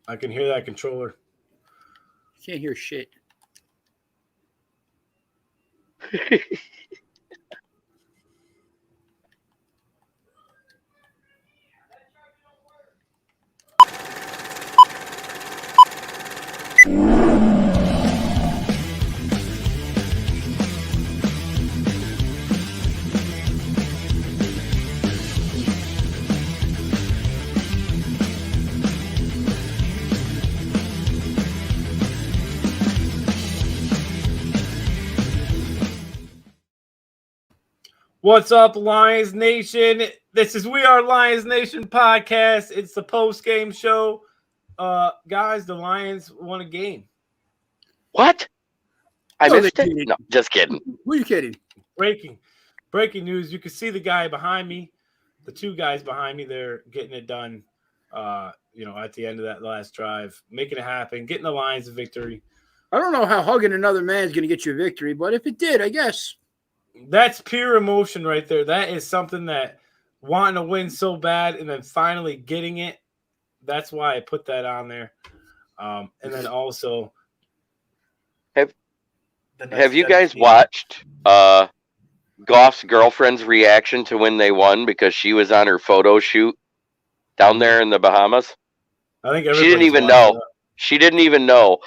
I can hear that controller. Can't hear shit. What's up, Lions Nation? This is We Are Lions Nation podcast. It's the post-game show. Guys, the Lions won a game. What? I No, missed they it? didn't. No, just kidding. Who are you kidding? Breaking news. You can see the guy behind me, the two guys behind me. They're getting it done. At the end of that last drive, making it happen, getting the Lions a victory. I don't know how hugging another man is going to get you a victory, but if it did, I guess. That's pure emotion right there. That is something that wanting to win so bad and then finally getting it. That's why I put that on there. And then also, Have you guys watched Goff's girlfriend's reaction to when they won because she was on her photo shoot down there in the Bahamas? I think she didn't even know. She didn't even know.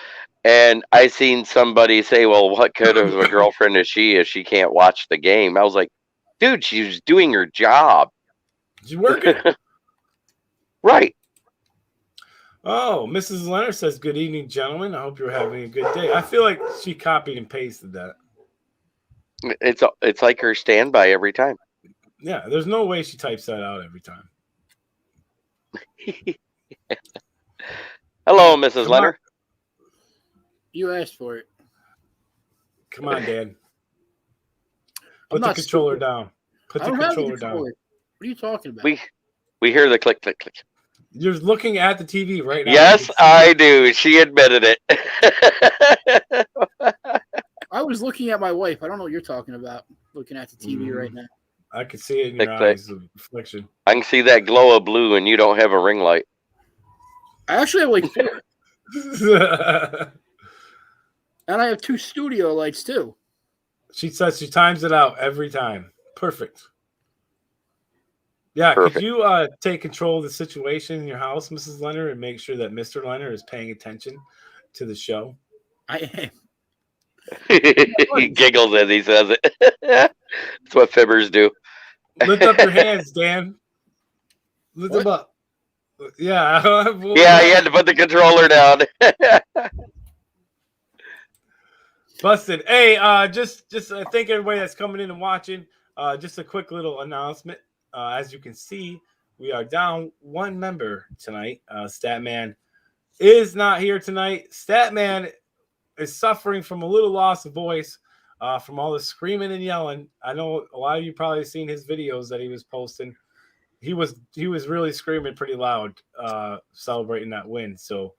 And I seen somebody say, well, what kind of a girlfriend is she if she can't watch the game? I was like, dude, she's doing her job. She's working. Right. Oh, Mrs. Leonard says, good evening, gentlemen. I hope you're having a good day. I feel like she copied and pasted that. It's like her standby every time. Yeah, there's no way she types that out every time. Hello, Mrs. Leonard. You asked for it. Come on, Dan. Put the controller down. Put the controller down. What are you talking about? We hear the click, click, click. You're looking at the TV right now. Yes, I do. She admitted it. I was looking at my wife. I don't know what you're talking about. Looking at the TV right now. I can see it in your eyes, the reflection. I can see that glow of blue, and you don't have a ring light. I actually have like 4. And I have 2 studio lights too. She says she times it out every time. Perfect. Yeah, Perfect. Could you take control of the situation in your house, Mrs. Leonard, and make sure that Mr. Leonard is paying attention to the show? I am. He giggles as he says it. That's what fibbers do. Lift up your hands, Dan. Lift them up. Yeah. Yeah, he had to put the controller down. Busted. Hey, just I thank everybody that's coming in and watching. Just a quick little announcement. As you can see, we are down 1 member tonight. Statman is not here tonight. Statman is suffering from a little loss of voice from all the screaming and yelling. I know a lot of you probably seen his videos that he was posting. He was really screaming pretty loud, celebrating that win. So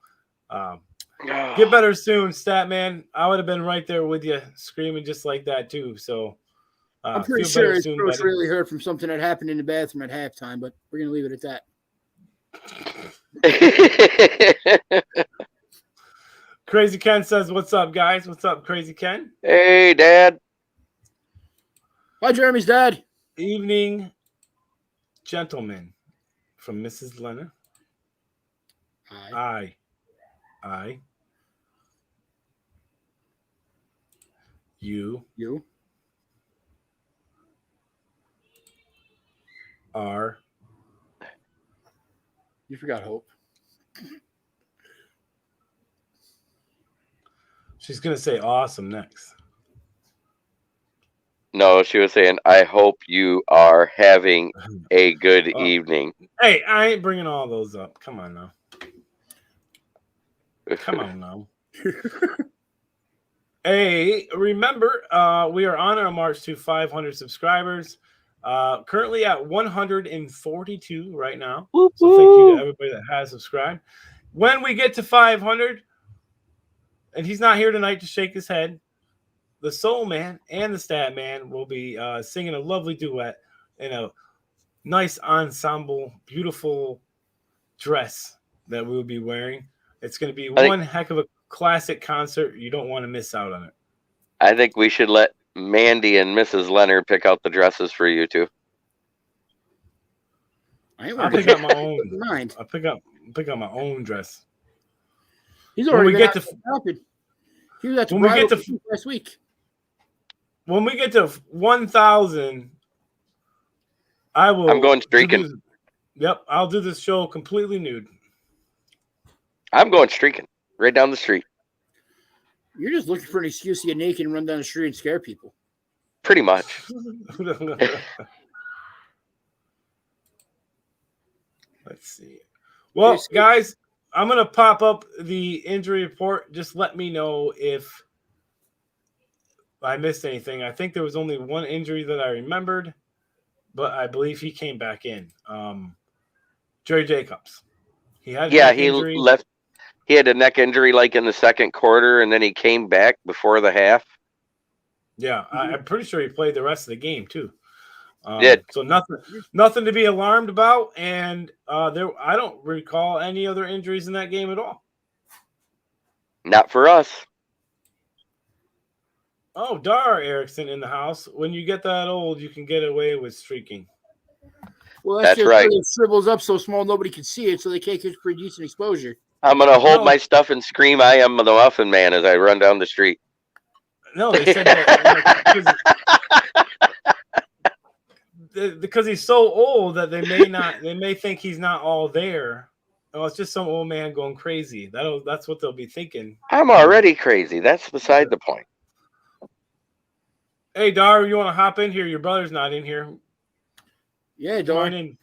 get better soon, Statman. I would have been right there with you, screaming just like that too. So I'm pretty sure his throat's really hurt from something that happened in the bathroom at halftime, but we're gonna leave it at that. Crazy Ken says, "What's up, guys? What's up, Crazy Ken? Hey, Dad. Hi, Jeremy's dad. Evening, gentlemen, from Mrs. Leonard. I. You. Are. You forgot Hope. She's gonna say awesome next. No, she was saying, I hope you are having a good evening. Hey, I ain't bringing all those up. Come on now. Come on now. Hey, remember, we are on our march to 500 subscribers. Currently at 142 right now. So thank you to everybody that has subscribed. When we get to 500, and he's not here tonight to shake his head, the Soul Man and the Stat Man will be singing a lovely duet in a nice ensemble, beautiful dress that we will be wearing. It's going to be I think- one heck of a classic concert. You don't want to miss out on it. I think we should let Mandy and Mrs. Leonard pick out the dresses for you two. I'll pick out my own. Mind. I'll pick out my own dress. He's When already we been get out to shopping. He was at the when we get bridal to last week. when we get to 1,000, I will. I'm going streaking. Yep, I'll do this show completely nude. I'm going streaking right down the street. You're just looking for an excuse to get naked and run down the street and scare people. Pretty much. Let's see. Well, guys, I'm going to pop up the injury report. Just let me know if I missed anything. I think there was only one injury that I remembered, but I believe he came back in. Jerry Jacobs. He had a neck injury. Left. He had a neck injury like in the second quarter, and then he came back before the half. Yeah, I'm pretty sure he played the rest of the game too. Did. So nothing to be alarmed about, and I don't recall any other injuries in that game at all. Not for us. Oh, Dar Erickson in the house. When you get that old, you can get away with streaking. Well, That's just right. It shrivels up so small nobody can see it, so they can't get pretty decent exposure. I'm going to hold my stuff and scream, I am the Muffin Man, as I run down the street. No, they said that because he's so old that they may think he's not all there. Oh, it's just some old man going crazy. That's what they'll be thinking. I'm already crazy. That's beside the point. Hey, Dar, you want to hop in here? Your brother's not in here. Yeah, Join Dar. in.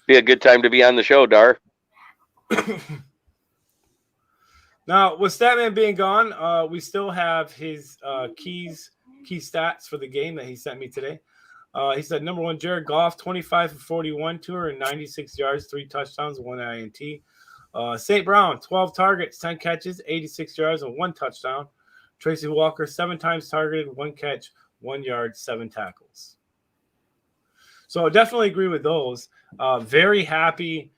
Be a good time to be on the show, Dar. Now, with Statman being gone, we still have his key stats for the game that he sent me today. He said, number one, Jared Goff, 25 for 41, 296 yards, 3 touchdowns, 1 INT. St. Brown, 12 targets, 10 catches, 86 yards, and 1 touchdown. Tracy Walker, 7 times targeted, 1 catch, 1 yard, 7 tackles. So I definitely agree with those. Very happy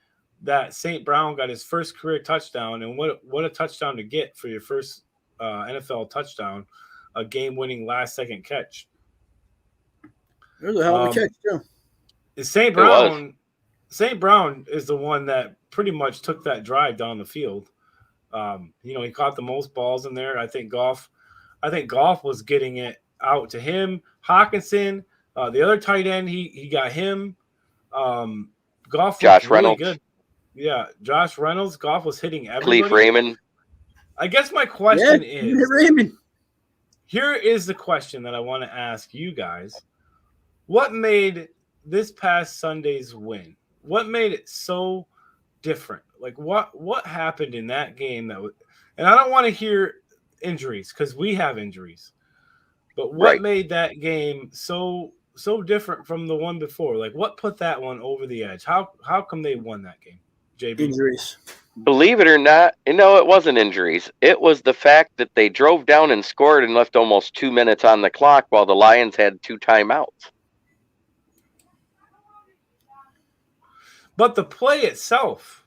that St. Brown got his first career touchdown, and what a touchdown to get for your first NFL touchdown, a game-winning last-second catch. There's a hell of a catch, too. St. Brown is the one that pretty much took that drive down the field. He caught the most balls in there. I think Goff was getting it out to him. Hawkinson, the other tight end, he got him. Goff, Josh really Reynolds. good. Yeah, Josh Reynolds. Goff was hitting everybody. Cleve Raymond. I guess my question is, Raymond. here is the question that I want to ask you guys. What made this past Sunday's win? What made it so different? Like what happened in that game and I don't want to hear injuries because we have injuries. But what made that game so different from the one before? Like what put that one over the edge? How come they won that game? JB? Injuries. Believe it or not, it wasn't injuries. It was the fact that they drove down and scored and left almost 2 minutes on the clock while the Lions had 2 timeouts. But the play itself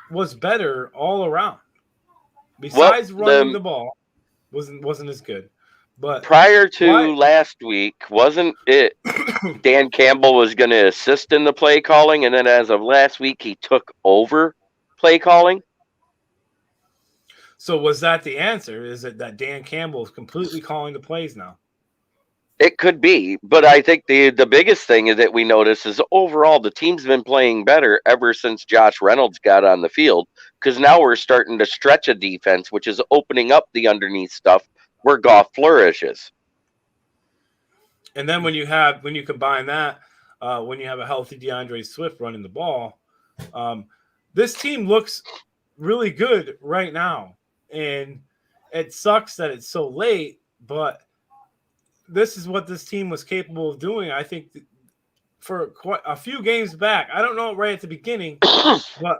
was better all around. Besides running the ball, wasn't as good. But prior to last week, wasn't it Dan Campbell was going to assist in the play calling, and then as of last week, he took over play calling? So was that the answer? Is it that Dan Campbell is completely calling the plays now? It could be, but I think the biggest thing is that we notice is overall the team's been playing better ever since Josh Reynolds got on the field, because now we're starting to stretch a defense, which is opening up the underneath stuff where Goff flourishes. And then when you combine that, when you have a healthy DeAndre Swift running the ball, this team looks really good right now. And it sucks that it's so late, but this is what this team was capable of doing. I think for quite a few games back, I don't know right at the beginning, but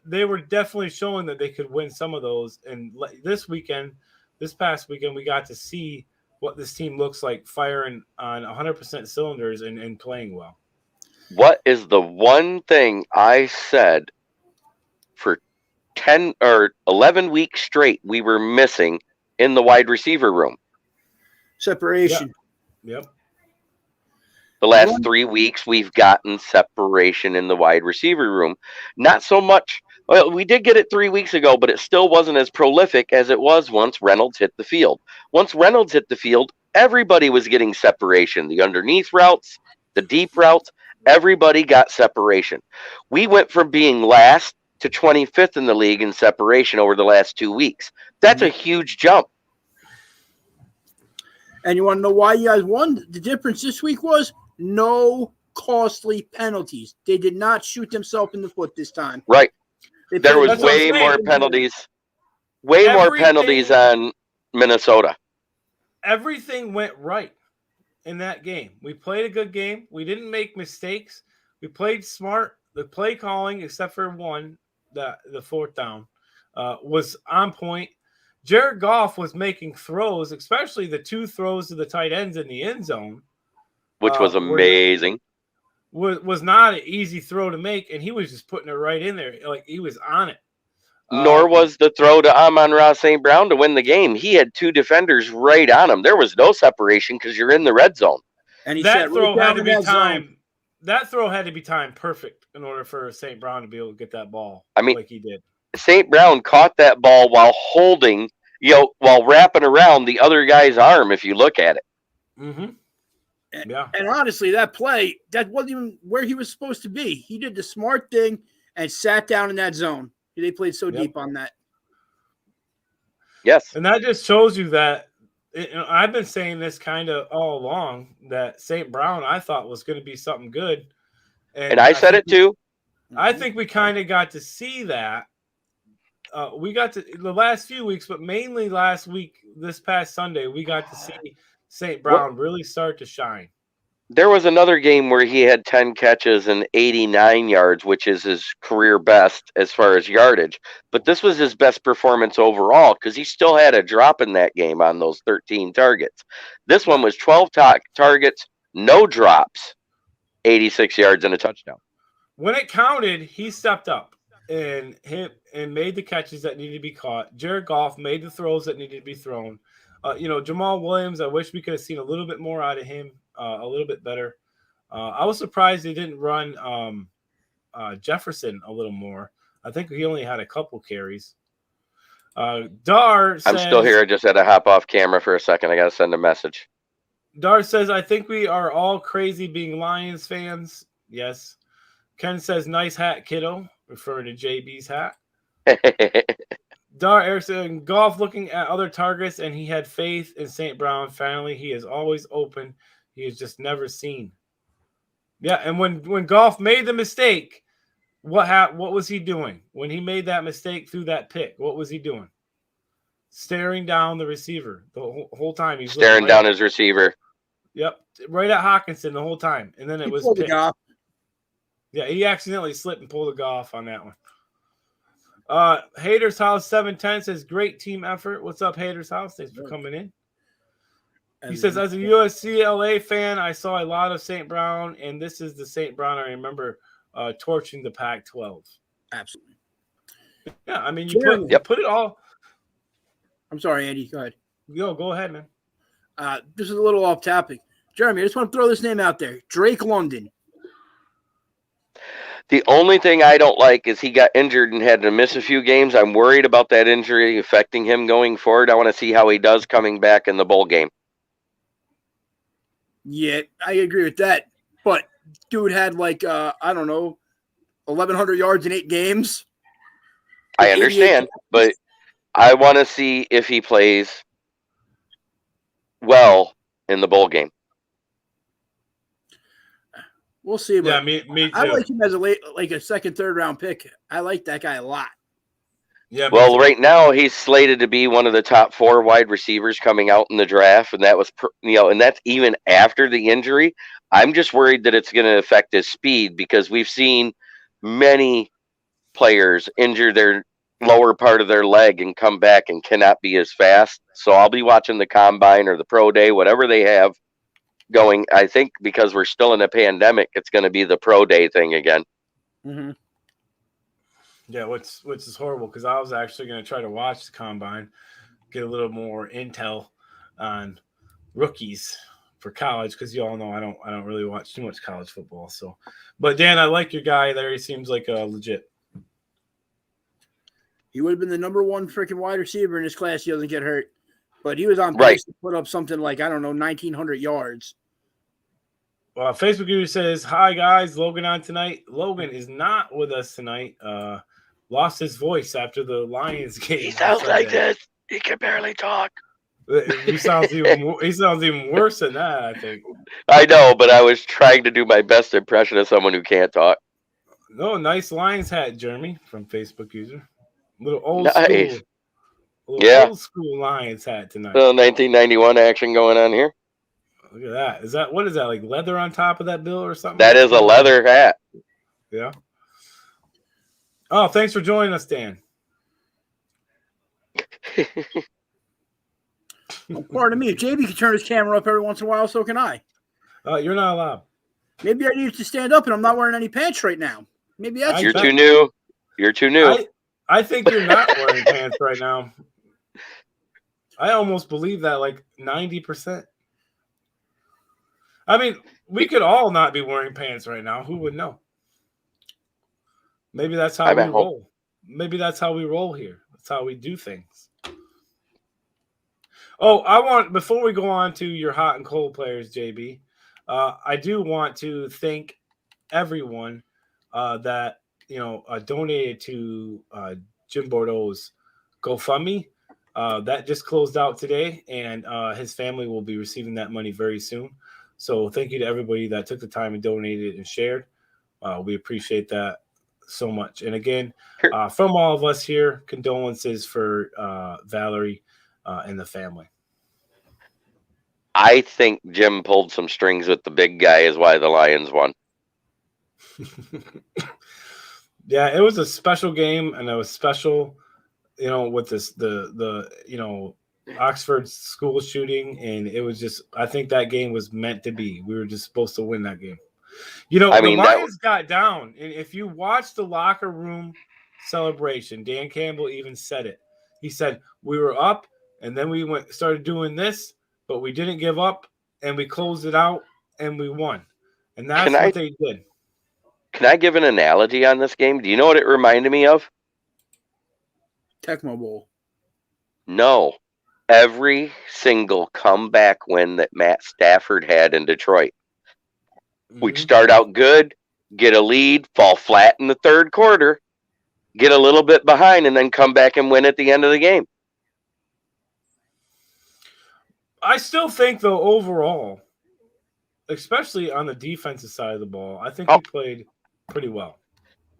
they were definitely showing that they could win some of those. And this past weekend, we got to see what this team looks like, firing on 100% cylinders and playing well. What is the one thing I said for 10 or 11 weeks straight we were missing in the wide receiver room. Separation. Yep. The last 3 weeks, we've gotten separation in the wide receiver room. Not so much. Well, we did get it 3 weeks ago, but it still wasn't as prolific as it was once Reynolds hit the field. Once Reynolds hit the field, everybody was getting separation. The underneath routes, the deep routes, everybody got separation. We went from being last to 25th in the league in separation over the last 2 weeks. That's a huge jump. And you want to know why you guys won? The difference this week was no costly penalties. They did not shoot themselves in the foot this time. Right. There was That's what I'm way saying. more penalties. Way more penalties on Minnesota. Everything went right in that game. We played a good game. We didn't make mistakes. We played smart. The play calling, except for one, the fourth down, was on point. Jared Goff was making throws, especially the 2 throws to the tight ends in the end zone. Which was amazing. Was not an easy throw to make, and he was just putting it right in there. Like, he was on it. Nor was the throw to Amon-Ra St. Brown to win the game. He had 2 defenders right on him. There was no separation because you're in the red zone. And he That throw had to be timed. That throw had to be timed perfect in order for St. Brown to be able to get that ball. I mean, like he did. St. Brown caught that ball while holding, while wrapping around the other guy's arm, if you look at it. Mm-hmm. Yeah. And honestly, that play, that wasn't even where he was supposed to be. He did the smart thing and sat down in that zone. They played so deep on that. Yes. And that just shows you that I've been saying this kind of all along, that St. Brown I thought was going to be something good. And I said it too. I think we kind of got to see that. We got to the last few weeks, but mainly last week, this past Sunday, we got to see St. Brown really start to shine. There was another game where he had 10 catches and 89 yards, which is his career best as far as yardage. But this was his best performance overall because he still had a drop in that game on those 13 targets. This one was 12 targets, no drops, 86 yards and a touchdown. When it counted, he stepped up and made the catches that needed to be caught. Jared Goff made the throws that needed to be thrown. Jamal Williams, I wish we could have seen a little bit more out of him, a little bit better. I was surprised they didn't run Jefferson a little more. I think he only had a couple carries. Dar says, I'm still here. I just had to hop off camera for a second. I got to send a message. Dar says, I think we are all crazy being Lions fans. Yes. Ken says, nice hat, kiddo, referring to JB's hat. Dar Erickson, Goff looking at other targets, and he had faith in St. Brown. Finally, he is always open. He is just never seen. Yeah, and when Goff made the mistake, what was he doing? When he made that mistake through that pick, what was he doing? Staring down the receiver the whole time. He's staring down his receiver. Yep, right at Hawkinson the whole time. And then it was picked. Yeah, he accidentally slipped and pulled a Goff on that one. Haters House 710 says, great team effort. What's up, Haters House? Thanks for coming in. He says, as a USCLA fan, I saw a lot of St. Brown, and this is the St. Brown I remember torching the Pac-12. Absolutely. Yeah, I mean, you put it all. I'm sorry, Andy. Go ahead. Go ahead, man. This is a little off topic. Jeremy, I just want to throw this name out there. Drake London. The only thing I don't like is he got injured and had to miss a few games. I'm worried about that injury affecting him going forward. I want to see how he does coming back in the bowl game. Yeah, I agree with that. But dude had 1,100 yards in 8 games. I understand, but I want to see if he plays well in the bowl game. We'll see. Yeah, me too. I like him as a second, third round pick. I like that guy a lot. Yeah. Well, right now he's slated to be one of the top 4 wide receivers coming out in the draft, and that was, and that's even after the injury. I'm just worried that it's going to affect his speed because we've seen many players injure their lower part of their leg and come back and cannot be as fast. So I'll be watching the combine or the pro day, whatever they have going. I think because we're still in a pandemic, it's going to be the pro day thing again. Mm-hmm. Yeah, which is horrible because I was actually going to try to watch the combine, get a little more intel on rookies for college because you all know I don't really watch too much college football. So, but Dan, I like your guy there. He seems like a legit. He would have been the number one freaking wide receiver in his class. He doesn't get hurt, but he was on pace Right. to put up something like 1,900 yards. Facebook user says, "Hi guys, Logan on tonight. Logan is not with us tonight. Lost his voice after the Lions game. He sounds like this. He can barely talk. He sounds even worse than that. I think. I know, but I was trying to do my best impression of someone who can't talk. No, nice Lions hat, Jeremy from Facebook user. Little old Nice. school. Old school Lions hat tonight. Little 1991 action going on here. Look at that. What is that, like leather on top of that bill or something? That is a leather hat. Yeah. Oh, thanks for joining us, Dan. Well, pardon me. If JB can turn his camera up every once in a while, so can I. You're not allowed. Maybe I need to stand up and I'm not wearing any pants right now. Maybe that's You're too new. You're too new. I think you're not wearing pants right now. I almost believe that like 90%. I mean, we could all not be wearing pants right now. Who would know? Maybe that's how we roll. Maybe that's how we roll here. That's how we do things. Oh, before we go on to your hot and cold players, JB, I do want to thank everyone that donated to Jim Bordeaux's GoFundMe. That just closed out today, and his family will be receiving that money very soon. So thank you to everybody that took the time and donated and shared. We appreciate that so much. And again, from all of us here, condolences for Valerie and the family. I think Jim pulled some strings with the big guy is why the Lions won. Yeah, it was a special game, and it was special, with the Oxford school shooting, and it was just, I think that game was meant to be. We were just supposed to win that game. The Lions got down, and if you watch the locker room celebration, Dan Campbell even said it. He said, we were up, and then we started doing this, but we didn't give up, and we closed it out, and we won. And that's what they did. Can I give an analogy on this game? Do you know what it reminded me of? Tecmo Bowl. No. Every single comeback win that Matt Stafford had in Detroit. Mm-hmm. We'd start out good, get a lead, fall flat in the third quarter, get a little bit behind, and then come back and win at the end of the game. I still think, though, overall, especially on the defensive side of the ball, I think we played pretty well.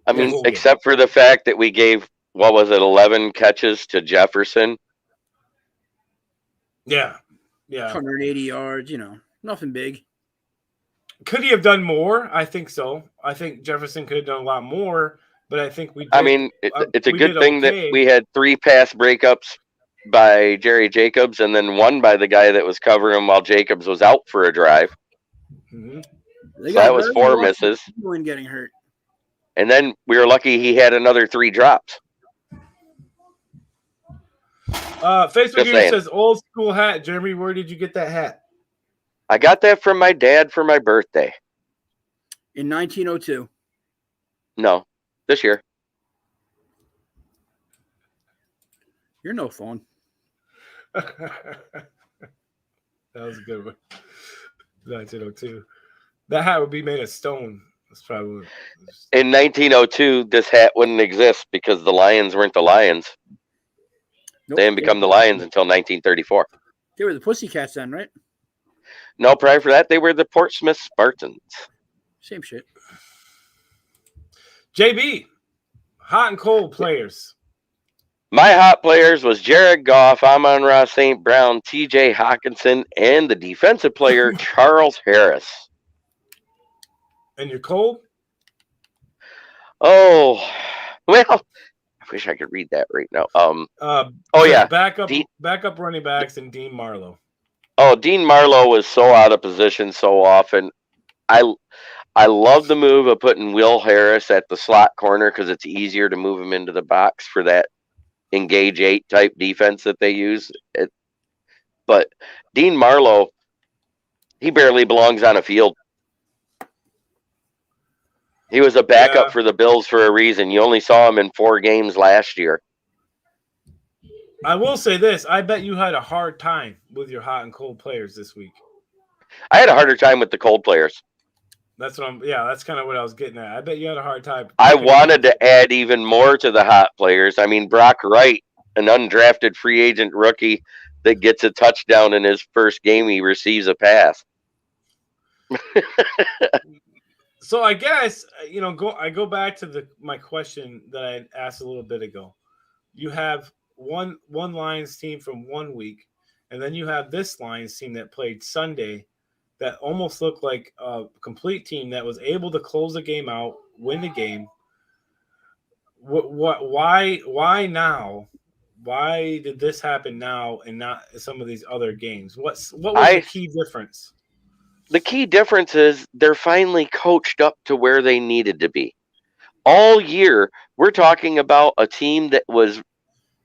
I mean, except for the fact that we gave, 11 catches to Jefferson? Yeah. 180 yards, nothing big. Could he have done more? I think so. I think Jefferson could have done a lot more, but I think we did. I mean, it's a good thing that we had 3 pass breakups by Jerry Jacobs and then one by the guy that was covering him while Jacobs was out for a drive. Mm-hmm. So that was 4 misses. Getting hurt. And then we were lucky he had another 3 drops. Facebook user says old school hat. Jeremy, where did you get that hat? I got that from my dad for my birthday. In 1902. No, this year. You're no fun. That was a good one. 1902. That hat would be made of stone. That's probably in 1902. This hat wouldn't exist because the Lions weren't the Lions. Nope. They didn't become the Lions until 1934. They were the Pussycats then, right? No, prior for that, they were the Portsmouth Spartans. Same shit. JB, hot and cold players. My hot players was Jared Goff, Amon-Ra St. Brown, TJ Hawkinson, and the defensive player, Charles Harris. And your cold? Oh, well, I wish I could read that right now. Backup running backs and Dean Marlowe. Oh, Dean Marlowe was so out of position so often. I love the move of putting Will Harris at the slot corner because it's easier to move him into the box for that engage 8 type defense that they use. But Dean Marlowe, he barely belongs on a field. He was a backup for the Bills for a reason. You only saw him in 4 games last year. I will say this. I bet you had a hard time with your hot and cold players this week. I had a harder time with the cold players. That's kind of what I was getting at. I bet you had a hard time. I wanted to add even more to the hot players. I mean, Brock Wright, an undrafted free agent rookie that gets a touchdown in his first game, he receives a pass. So I guess, I go back to my question that I asked a little bit ago. You have one Lions team from 1 week, and then you have this Lions team that played Sunday that almost looked like a complete team that was able to close the game out, win the game. Why now? Why did this happen now and not some of these other games? What was the key difference? The key difference is they're finally coached up to where they needed to be. All year, we're talking about a team that was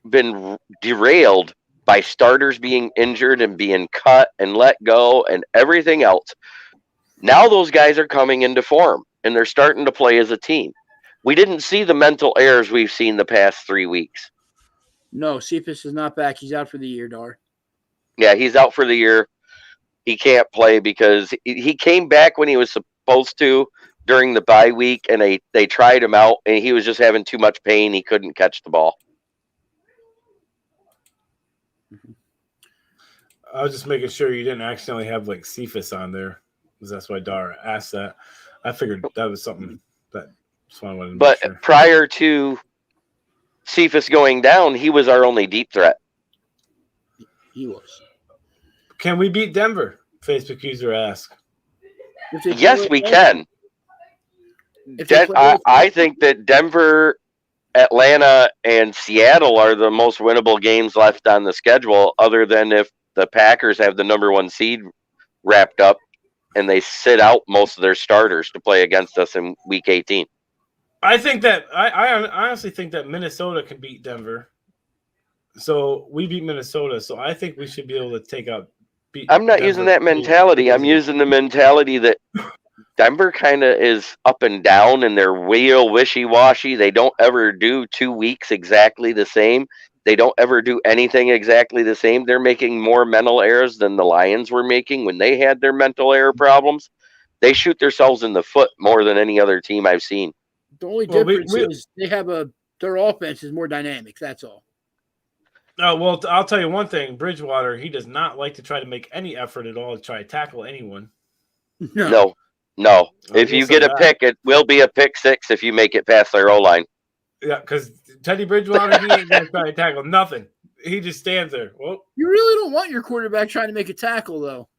been derailed by starters being injured and being cut and let go and everything else. Now those guys are coming into form and they're starting to play as a team. We didn't see the mental errors we've seen the past 3 weeks. No, Cephas is not back. He's out for the year, Dar. Yeah, he's out for the year. He can't play because he came back when he was supposed to during the bye week, and they tried him out, and he was just having too much pain. He couldn't catch the ball. I was just making sure you didn't accidentally have like Cephas on there, because that's why Dara asked that. I figured that was something that just wanted to make sure. Prior to Cephas going down, he was our only deep threat. He was. Can we beat Denver? Facebook user asked. Yes, we can. I think that Denver, Atlanta, and Seattle are the most winnable games left on the schedule, other than if the Packers have the number 1 seed wrapped up and they sit out most of their starters to play against us in Week 18. I think that I honestly think that Minnesota can beat Denver. So we beat Minnesota. So I think we should be able to take out. I'm not using that mentality. I'm using the mentality that Denver kind of is up and down and they're real wishy-washy. They don't ever do 2 weeks exactly the same. They don't ever do anything exactly the same. They're making more mental errors than the Lions were making when they had their mental error problems. They shoot themselves in the foot more than any other team I've seen. The only difference is they have their offense is more dynamic. That's all. Well, I'll tell you one thing. Bridgewater, he does not like to try to make any effort at all to try to tackle anyone. No. If you get a pick, it will be a pick 6 if you make it past their O-line. Yeah, because Teddy Bridgewater, he ain't going to try to tackle nothing. He just stands there. Well, you really don't want your quarterback trying to make a tackle, though.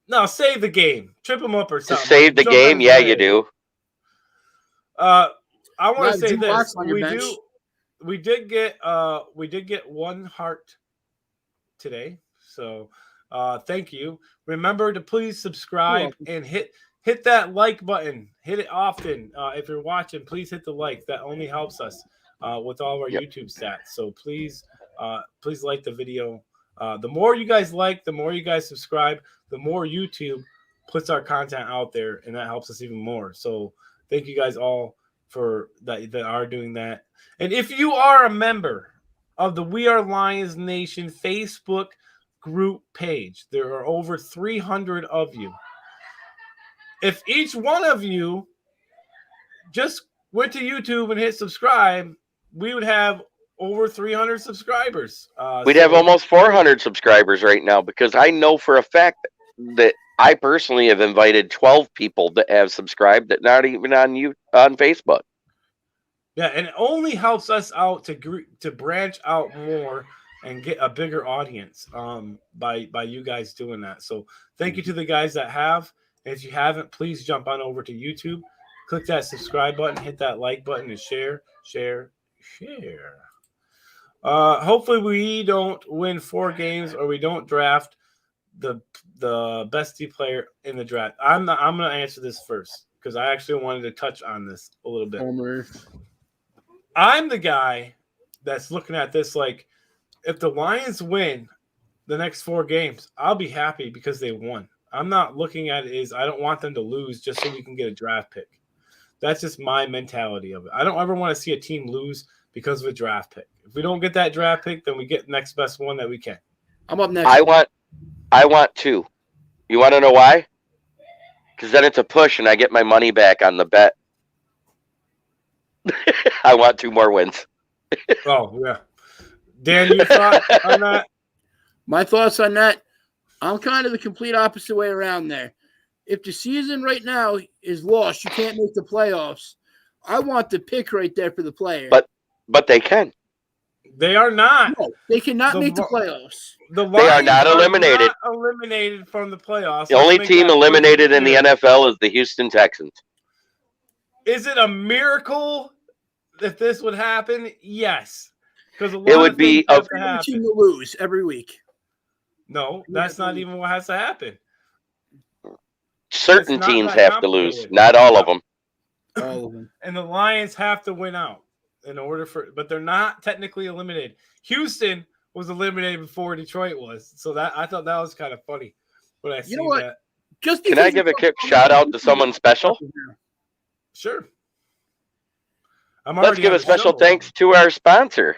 No, save the game. Trip him up or something. To save the game? Yeah, you do. I want to say this. We did get 1 heart today. So thank you. Remember to please subscribe and hit that like button. Hit it often. If you're watching, please hit the like. That only helps us with all of our YouTube stats. So please like the video. The more you guys like, the more you guys subscribe, the more YouTube puts our content out there, and that helps us even more. So thank you guys all for that are doing that. And if you are a member of the We Are Lions Nation Facebook group page, there are over 300 of you. If each one of you just went to YouTube and hit subscribe, we would have over 300 subscribers. We'd have almost 400 subscribers right now, because I know for a fact that I personally have invited 12 people that have subscribed that not even on Facebook. Yeah, and it only helps us out to branch out more and get a bigger audience by you guys doing that. So thank you to the guys that have. And if you haven't, please jump on over to YouTube, click that subscribe button, hit that like button, and share. Hopefully we don't win 4 games or we don't draft the best D player in the draft. I'm going to answer this first, because I actually wanted to touch on this a little bit. Homer. I'm the guy that's looking at this like, if the Lions win the next 4 games, I'll be happy because they won. I'm not looking at it as I don't want them to lose just so we can get a draft pick. That's just my mentality of it. I don't ever want to see a team lose because of a draft pick. If we don't get that draft pick, then we get the next best one that we can. I'm up next. I want 2. You want to know why? Because then it's a push and I get my money back on the bet. I want 2 more wins. Oh, yeah. Dan, your thought on that? My thoughts on that, I'm kind of the complete opposite way around there. If the season right now is lost, you can't make the playoffs. I want the pick right there for the player. But they can. They are not. No, they cannot make the playoffs. They are not eliminated. Eliminated from the playoffs. The only team eliminated in the NFL is the Houston Texans. Is it a miracle if this would happen? Yes. Because it would be a team to lose every week. No, that's not even what has to happen. Certain teams have to lose, not all of them. All of them. And the Lions have to win out in order for, but they're not technically eliminated. Houston was eliminated before Detroit was, so that I thought that was kind of funny when I see that. Can I give a quick shout out to someone special? Sure. Let's give a special thanks to our sponsor,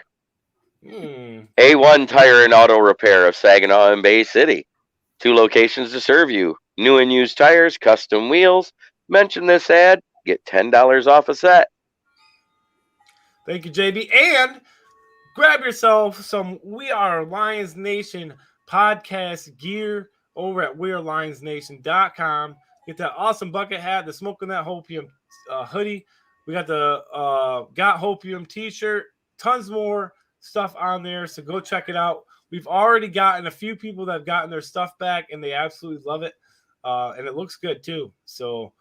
A1 Tire and Auto Repair of Saginaw and Bay City. 2 locations to serve you. New and used tires, custom wheels. Mention this ad, get $10 off a set. Thank you, JB. And grab yourself some We Are Lions Nation podcast gear over at wearelionsnation.com. Get that awesome bucket hat, the Smoking That Hopium hoodie. We got the Got Hopium t-shirt, tons more stuff on there, so go check it out. We've already gotten a few people that have gotten their stuff back, and they absolutely love it, and it looks good too. So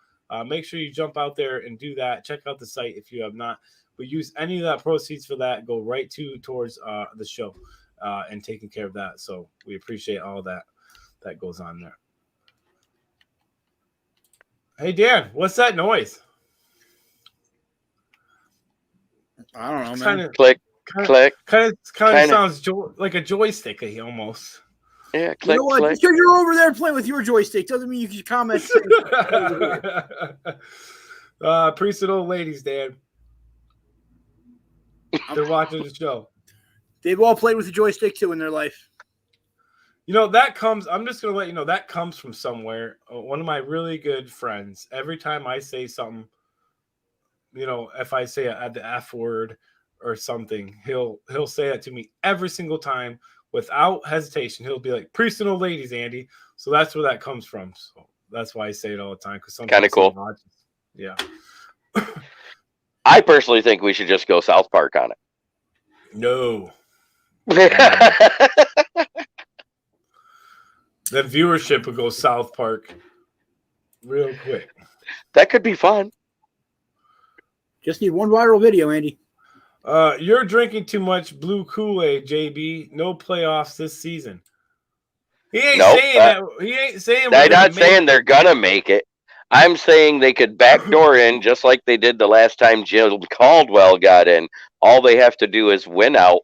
make sure you jump out there and do that. Check out the site if you have not. But use any of that proceeds for that, go right towards the show and taking care of that. So we appreciate all that goes on there. Hey, Dan, what's that noise? I don't know, man. Click. Click. Kind of sounds like a joystick almost. Yeah, click, you know what? click. Because you're over there playing with your joystick doesn't mean you can comment. Priest and old ladies, Dan. They're watching the show. They've all played with a joystick too in their life. You know, that comes, I'm just going to let you know, that comes from somewhere. One of my really good friends, every time I say something, you know, if I say the F word or something, he'll say that to me every single time without hesitation. He'll be like, Priest and old ladies, Andy. So that's where that comes from. So that's why I say it all the time. Kind of cool. Yeah. I personally think we should just go South Park on it. No. Then viewership would go South Park real quick. That could be fun. Just need one viral video, Andy. You're drinking too much blue Kool-Aid, JB. No playoffs this season. He ain't saying that. He ain't saying. I'm not saying they're gonna make it. I'm saying they could backdoor in just like they did the last time Jim Caldwell got in. All they have to do is win out,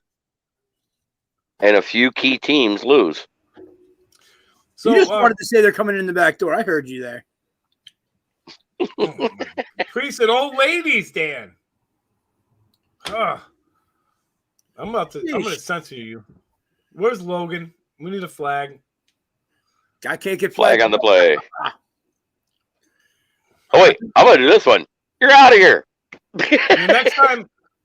and a few key teams lose. So you just wanted to say they're coming in the back door. I heard you there. Priest and old ladies, Dan. I'm going to censor you. Where's Logan? We need a flag. I can't get flag on the play. Oh wait, I'm gonna do this one. You're out of here.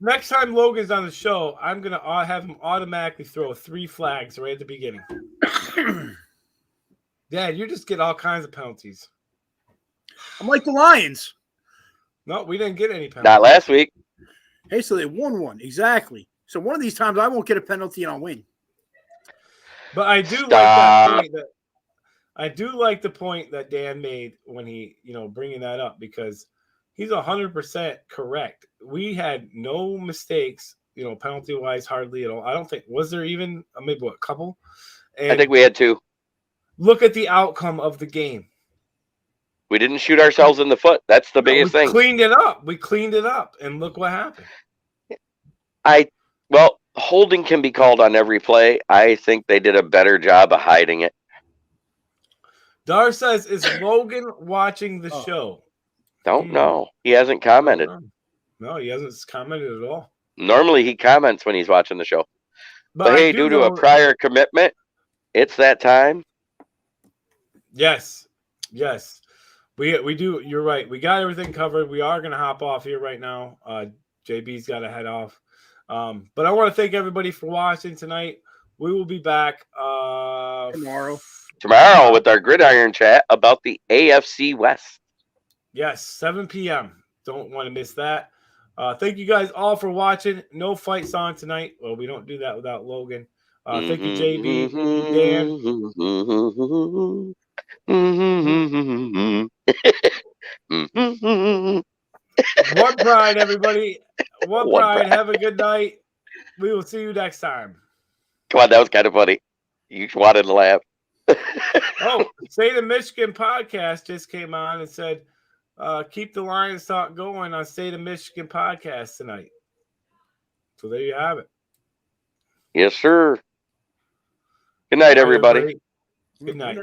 Next time Logan's on the show, I'm gonna have him automatically throw 3 flags right at the beginning. Dad, you just get all kinds of penalties. I'm like the Lions. No, we didn't get any penalties. Not last week. Hey, so they won one. Exactly. So one of these times I won't get a penalty and I'll win. But I do like that point I do like the point that Dan made when he, bringing that up, because he's 100% correct. We had no mistakes, penalty-wise, hardly at all. I don't think, was there even maybe a couple? And I think we had 2. Look at the outcome of the game. We didn't shoot ourselves in the foot. That's the biggest we thing. cleaned it up. We cleaned it up, and look what happened. Well, holding can be called on every play. I think they did a better job of hiding it. Dar says, "Is Logan watching the show?" Don't know. He hasn't commented. No, he hasn't commented at all. Normally, he comments when he's watching the show. But I hey, do due to a prior commitment, it's that time. Yes. We do. You're right. We got everything covered. We are going to hop off here right now. JB's got to head off. But I want to thank everybody for watching tonight. We will be back tomorrow with our gridiron chat about the AFC West. Yes, 7 p.m. Don't want to miss that. Thank you guys all for watching. No fight song tonight. Well, we don't do that without Logan. Thank you, JB, Dan. One pride, everybody. One pride. Have a good night. We will see you next time. Come on, that was kind of funny. You wanted to laugh. State of Michigan podcast just came on and said, keep the Lions talk going on State of Michigan podcast tonight. So there you have it. Yes, sir. Good night, everybody. Good night.